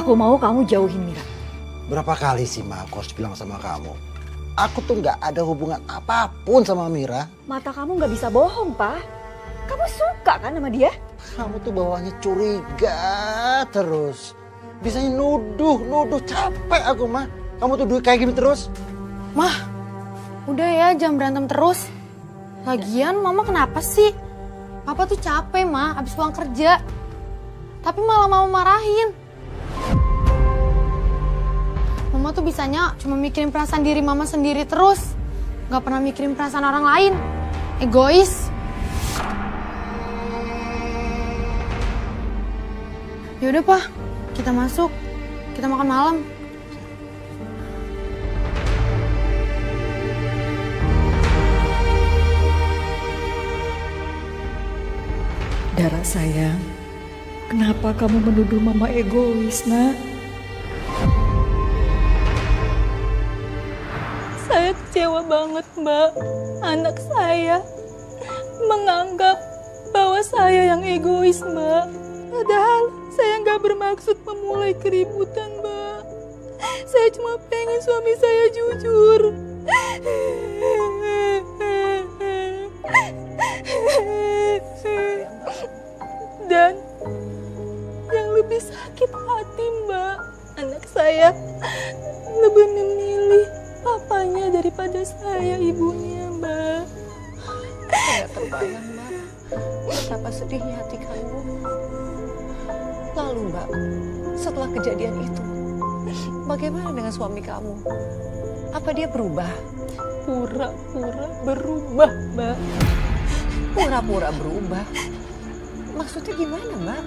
Aku mau kamu jauhin Mira. Berapa kali sih Ma aku harus bilang sama kamu? Aku tuh nggak ada hubungan apapun sama Mira. Mata kamu nggak bisa bohong, Pak. Kamu suka kan sama dia? Kamu tuh bawaannya curiga terus. Bisanya nuduh capek aku mah. Kamu tuh kayak gini terus. Mah, udah ya jangan berantem terus. Lagian mama kenapa sih? Papa tuh capek mah abis pulang kerja. Tapi malah mau marahin. Mama tuh bisanya cuma mikirin perasaan diri mama sendiri terus. Gak pernah mikirin perasaan orang lain. Egois. Yaudah Pak, kita masuk. Kita makan malam. Dara sayang, kenapa kamu menuduh mama egois, nak? Saya kecewa banget, Mbak. Anak saya menganggap bahwa saya yang egois, Mbak. Padahal saya nggak bermaksud memulai keributan, Mbak. Saya cuma pengen suami saya jujur. Dan yang lebih sakit hati, Mbak, anak saya lebih memilih papanya daripada saya, ibunya, Mbak. Saya terbayang, Mbak, betapa sedihnya hati kamu. Lalu, Mbak, setelah kejadian itu, bagaimana dengan suami kamu? Apa dia berubah? Pura-pura berubah, Mbak. Pura-pura berubah? Maksudnya gimana, Mbak?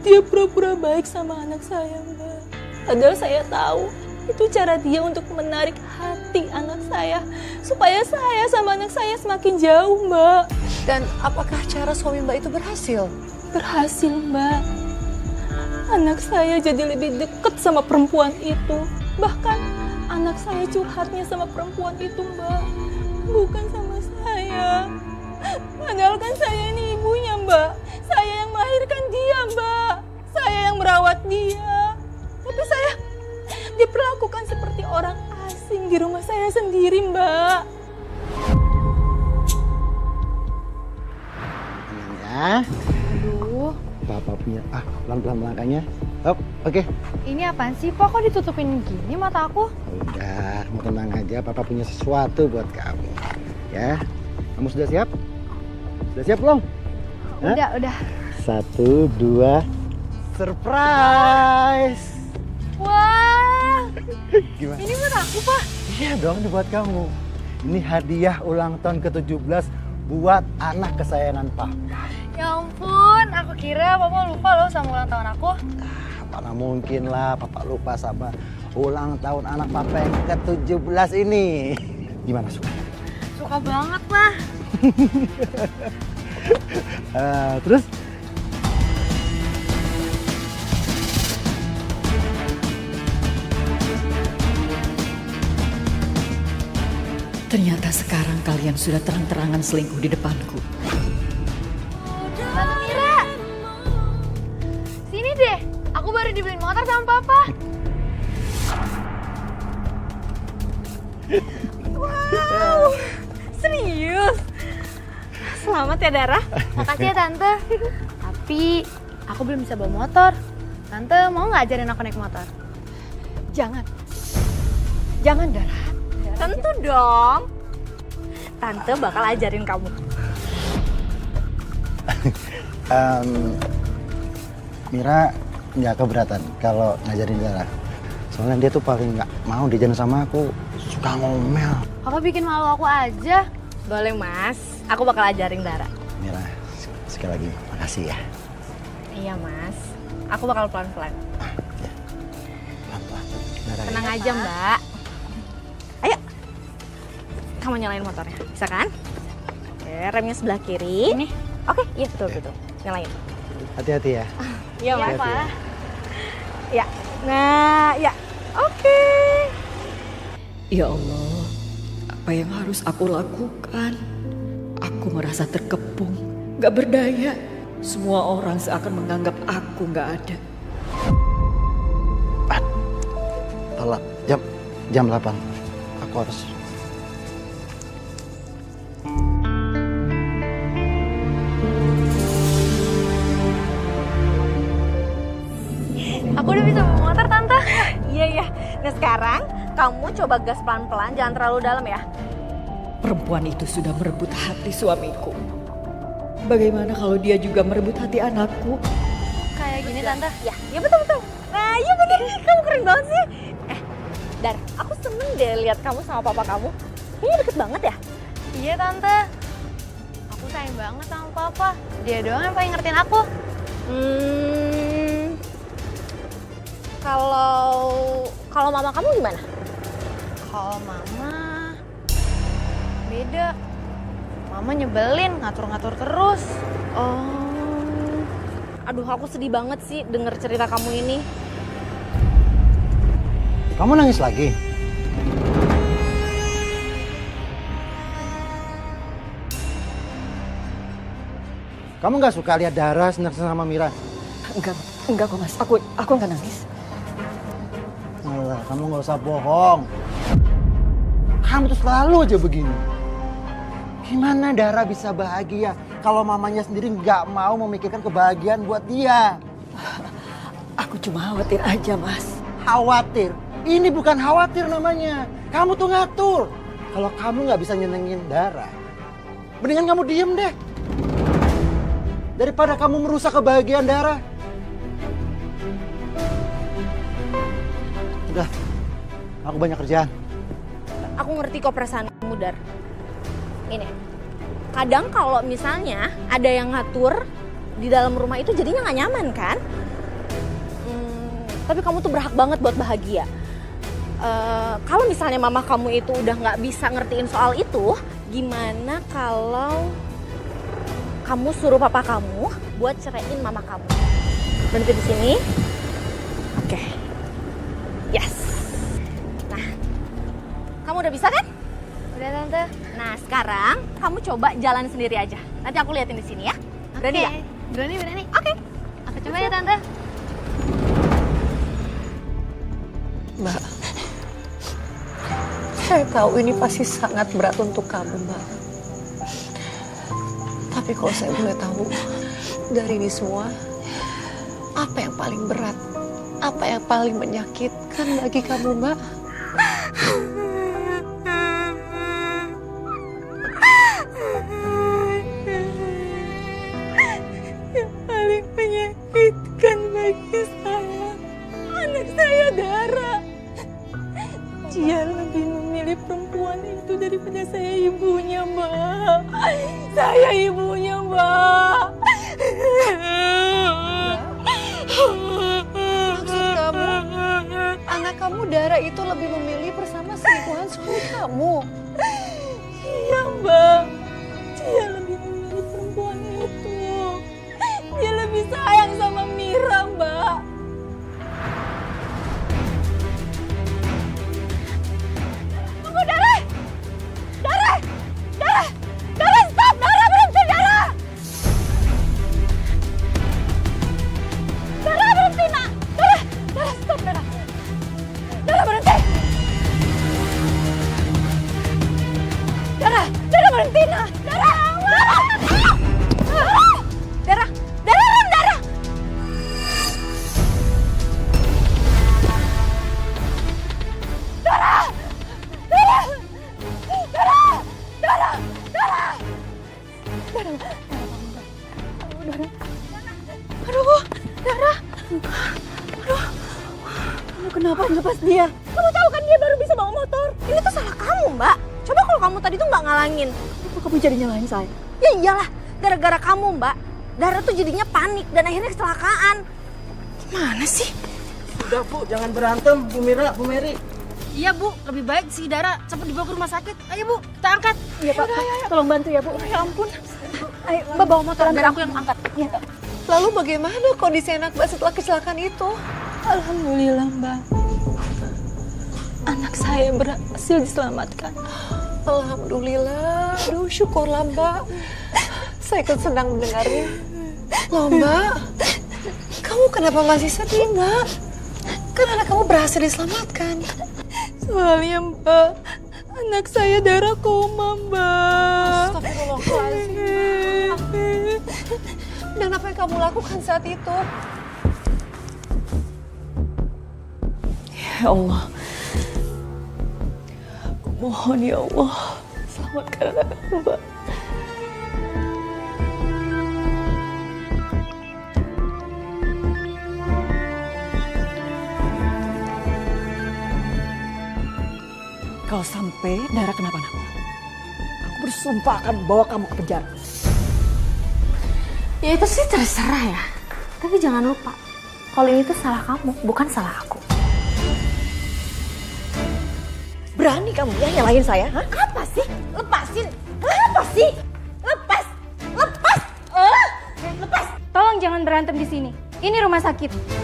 Dia pura-pura baik sama anak saya, Mbak. Padahal saya tahu itu cara dia untuk menarik hati anak saya supaya saya sama anak saya semakin jauh, Mbak. Dan apakah cara suami Mbak itu berhasil? Berhasil, Mbak. Anak saya jadi lebih dekat sama perempuan itu. Bahkan anak saya curhatnya sama perempuan itu, Mbak. Bukan sama saya. Padahal kan saya ini ibunya, Mbak. Saya yang melahirkan dia, Mbak. Saya yang merawat dia. Tapi saya diperlakukan seperti orang asing di rumah saya sendiri, Mbak. Ya. Aduh, Bapak punya. Pelan-pelan melangkahnya. Hop, oke. ini apaan sih Pak? Kok ditutupin gini mata aku? Udah, mau tenang aja. Papa punya sesuatu buat kamu. Ya. Kamu sudah siap? Sudah siap belum? Hah? Udah. 1, 2, surprise! Wah, Gimana? ini buat aku Pak. Iya dong, ini buat kamu. Ini hadiah ulang tahun ke-17 buat anak kesayangan Papa. Ya ampun, aku kira Papa lupa loh sama ulang tahun aku. Mana mungkin lah Papa lupa sama ulang tahun anak Papa yang ke-17 ini. Gimana, suka? Suka banget lah. Terus? Ternyata sekarang kalian sudah terang-terangan selingkuh di depanku. Tante Mira, sini deh. Aku baru dibeliin motor sama Papa. Wow, serius? Selamat ya, Dara. Makasih ya Tante. Tapi aku belum bisa bawa motor. Tante mau nggak ajarin aku naik motor? Jangan. Jangan, Dara. Tentu dong. Tante bakal ajarin kamu. Mira nggak keberatan kalau ngajarin Dara. Soalnya dia tuh paling nggak mau diajarin sama aku. Suka ngomel. Papa bikin malu aku aja. Boleh, Mas. Aku bakal ajarin Dara. Mira, sekali lagi makasih ya. Iya, Mas. Aku bakal pelan-pelan. Pelan-pelan. Dara, Tenang aja, Mbak. Ayo. Kamu nyalain motornya. Bisa kan? Oke, remnya sebelah kiri. Ini. Oke, iya betul. Nyalain. hati-hati ya. Iya, Mas. Hati-hati ya. Ya. Nah, ya. Oke. Ya Allah, apa yang harus aku lakukan? Aku merasa terkepung, gak berdaya. Semua orang seakan menganggap aku gak ada. telat. Jam 8. Aku harus. Aku udah bisa bawa motor, Tante. Iya. Nah sekarang kamu coba gas pelan-pelan, jangan terlalu dalam ya. Perempuan itu sudah merebut hati suamiku. Bagaimana kalau dia juga merebut hati anakku? Kayak gini Tante. Ya betul. Nah iya bener nih, kamu keren banget sih. Dar, aku seneng deh lihat kamu sama papa kamu. Kayaknya deket banget ya. Iya Tante. Aku sayang banget sama papa. Dia doang yang paling ngertiin aku. Kalau mama kamu gimana? Kalau mama beda. Mama nyebelin, ngatur-ngatur terus. Aduh, aku sedih banget sih denger cerita kamu ini. Kamu nangis lagi? Kamu nggak suka lihat Dara senang-senang sama Mira? Enggak kok mas, aku nggak nangis. Alah, kamu nggak usah bohong. Kamu tuh selalu aja begini. Gimana Dara bisa bahagia kalau mamanya sendiri nggak mau memikirkan kebahagiaan buat dia? Aku cuma khawatir aja mas. Khawatir? Ini bukan khawatir namanya. Kamu tuh ngatur. Kalau kamu nggak bisa nyenengin Dara, mendingan kamu diem deh. Daripada kamu merusak kebahagiaan Dara. Udah, aku banyak kerjaan. Aku ngerti kok perasaanmu, Dar. Ini, kadang kalau misalnya ada yang ngatur di dalam rumah itu jadinya nggak nyaman kan? Tapi kamu tuh berhak banget buat bahagia. Kalau misalnya mama kamu itu udah nggak bisa ngertiin soal itu, gimana kalau kamu suruh papa kamu buat ceraiin mama kamu? Berhenti di sini. Oke. Yes. Nah, kamu udah bisa kan? Udah Tante. Nah, sekarang kamu coba jalan sendiri aja. Nanti aku liatin di sini ya. Berani nggak? Berani. Oke. Aku coba ya Tante. Mbak, saya tahu ini pasti sangat berat untuk kamu, Mbak. Tapi kalau saya boleh tahu, dari ini semua, apa yang paling berat? Apa yang paling menyakitkan bagi kamu, Mbak? Yang paling menyakitkan bagi saya, anak saya Dara. Dia lebih memilih perempuan itu daripada saya ibunya, Mbak. Saya ibunya, Mbak. Maksud kamu, anak kamu Dara itu lebih memilih bersama selingkuhan suami kamu? Iya, Mbak. Dia lebih memilih perempuan itu. Dia lebih sayang sama Mira, Mbak. Tunggu, Dara! Dara! Dara! Dara, stop! Dara, berhenti, Dara! Dara, berhenti, nak! Dara! Dara, stop, Dara! Dara, berhenti! Dara! Dara, berhenti, nak! Dara! Dara! Dara! Dara, rem, Dara! Dara! Dara! Dara! Dara! Dara! Aduh, Dara. Aduh, kenapa lepas dia? Kamu tahu kan dia baru bisa bawa motor? Ini tuh salah kamu, Mbak. Coba kalau kamu tadi tuh nggak ngalangin. Kenapa kamu jadi nyalahin saya? Ya iyalah, gara-gara kamu, Mbak. Dara tuh jadinya panik dan akhirnya kecelakaan. Gimana sih? Udah Bu, jangan berantem Bu Mira, Bu Mary. Iya Bu, lebih baik si Dara cepat dibawa ke rumah sakit. Ayo Bu, kita angkat. Iya Pak, tolong bantu ya Bu. Ya ampun. Ayo, Mbak bawa motor Biar aku yang angkat. Lalu bagaimana kondisi anak Mbak setelah kecelakaan itu? Alhamdulillah, Mbak. Anak saya berhasil diselamatkan. Alhamdulillah, aduh syukurlah Mbak. Saya ikut senang mendengarnya. Loh Mbak, kamu kenapa masih sedih Mbak? Kan anak kamu berhasil diselamatkan. Soalnya Mbak, anak saya darah koma Mbak. Astagfirullahaladzim. Dan apa yang kamu lakukan saat itu? Ya Allah, aku mohon ya Allah, selamatkan anak aku Mbak. Kalau sampai Dara kenapa-napa, aku bersumpah akan bawa kamu ke penjara. Ya itu sih terserah ya. Tapi jangan lupa, kalau ini tuh salah kamu, bukan salah aku. Berani kamu ya nyalahin saya? Hah? Apa sih? Lepasin! Apa sih? Lepas! Lepas! Lepas! Tolong jangan berantem di sini. Ini rumah sakit.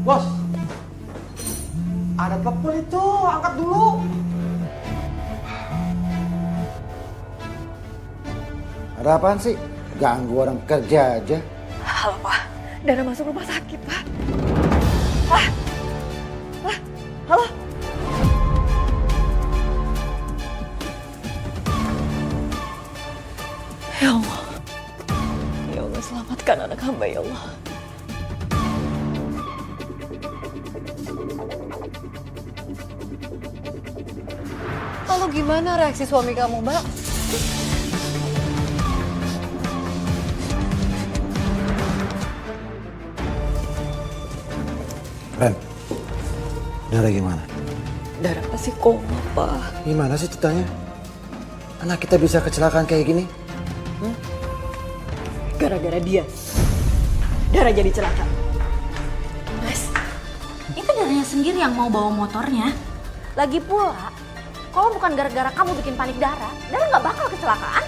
Bos, ada telepon itu, angkat dulu. Ada apaan sih? Ganggu orang kerja aja. Halo Pak, Dara masuk rumah sakit Pak. Halo. Ya Allah, ya Allah selamatkan anak hamba ya Allah. Lalu gimana reaksi suami kamu, Mbak? Ren, Dara gimana? Dara masih koma Pak. Gimana sih ceritanya? Anak kita bisa kecelakaan kayak gini? Gara-gara dia, Dara jadi celaka. Mas, itu Daranya sendiri yang mau bawa motornya. Lagi pula, kalau bukan gara-gara kamu bikin panik Dara nggak bakal kecelakaan.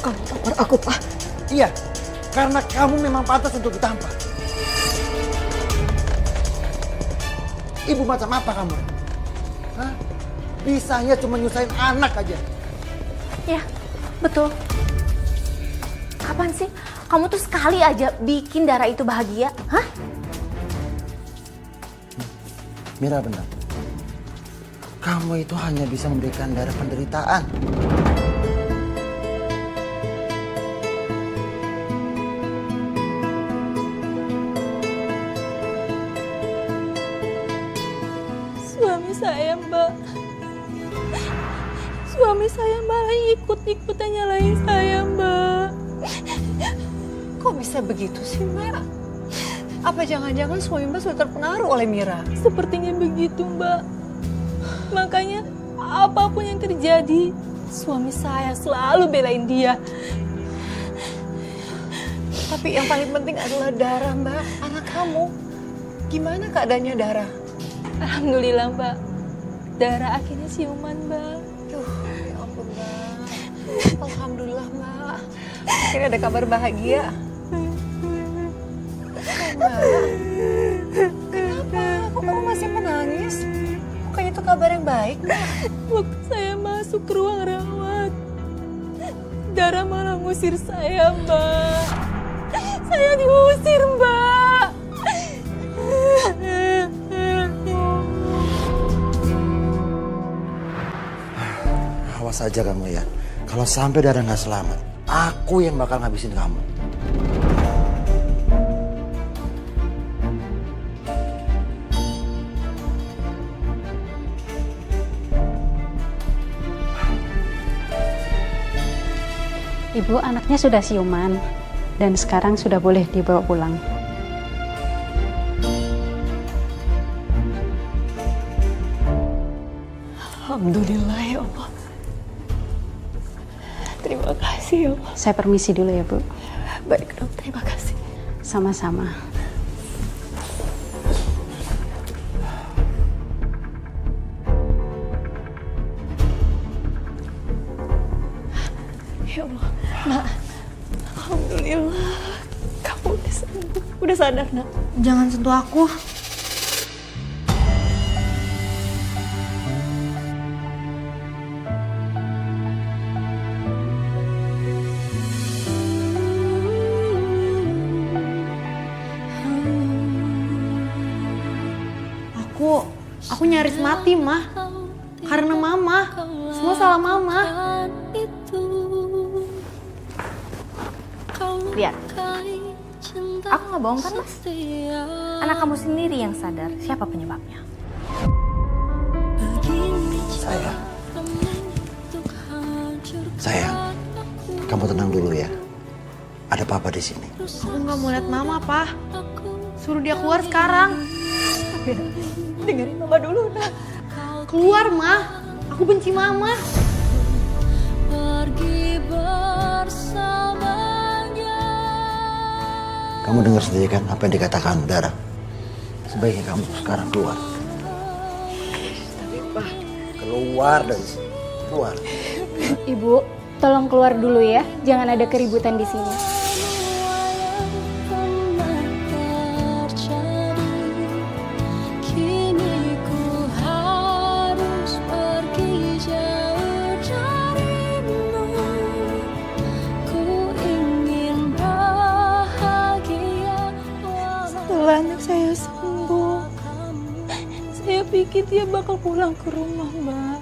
Kamu tampar aku Pak. Iya, karena kamu memang pantas untuk ditampar. Ibu macam apa kamu? Hah? Bisanya cuma nyusahin anak aja. Ya, betul. Kapan sih kamu tuh sekali aja bikin Dara itu bahagia? Hah? Mira benar. Kamu itu hanya bisa memberikan Dara penderitaan. Suami saya Mbak, suami saya malah ikut-ikutan nyalahin saya Mbak. Kok bisa begitu sih, Mbak? Apa jangan-jangan suami Mbak sudah terpengaruh oleh Mira? Sepertinya begitu Mbak. Makanya apapun yang terjadi, suami saya selalu belain dia. Tapi yang paling penting adalah Dara, Mbak. Anak kamu. Gimana keadaannya Dara? Alhamdulillah Mbak, Dara akhirnya siuman Mbak. Ya ampun, Mbak. Alhamdulillah, Mbak. Akhirnya ada kabar bahagia. Mbak, kenapa? Kok kamu masih menangis? Bukannya itu kabar yang baik, Mbak? Waktu saya masuk ke ruang rawat, Dara malah ngusir saya Mbak. Saya diusir Mbak. Awas aja kamu ya. Kalau sampai Dara nggak selamat, aku yang bakal ngabisin kamu. Ibu, anaknya sudah siuman dan sekarang sudah boleh dibawa pulang. Alhamdulillah ya Allah. Terima kasih ya Allah. Saya permisi dulu ya, Bu. Baik dok, terima kasih. Sama-sama. Ya Allah, nak. Alhamdulillah. Kamu udah sembuh. Udah sadar, nak. Jangan sentuh aku. Aku nyaris mati, Mah. Karena Mama. Semua salah Mama. Lihat, aku nggak bohong kan mas? Anak kamu sendiri yang sadar siapa penyebabnya. Sayang, kamu tenang dulu ya. Ada papa di sini. Aku nggak mau lihat Mama, Pak. Suruh dia keluar sekarang. Dengerin mama dulu, nak. Keluar, Mah. Aku benci Mama. Kamu dengar sendiri kan apa yang dikatakan Dara? Sebaiknya kamu sekarang keluar. Keluar dari sini. Keluar. Ibu, tolong keluar dulu ya. Jangan ada keributan di sini. Setelah anak saya sembuh, saya pikir dia bakal pulang ke rumah, Mbak.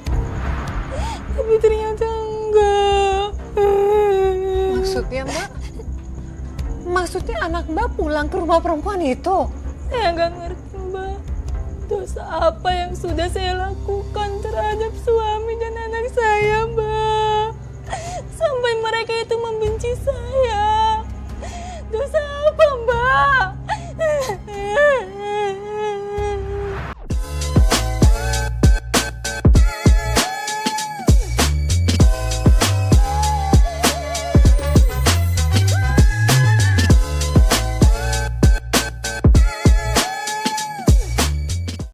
Tapi ternyata enggak. Maksudnya Mbak? Maksudnya anak Mbak pulang ke rumah perempuan itu? Saya nggak ngerti, Mbak. Dosa apa yang sudah saya lakukan terhadap suami dan anak saya, Mbak. Sampai mereka itu membenci saya.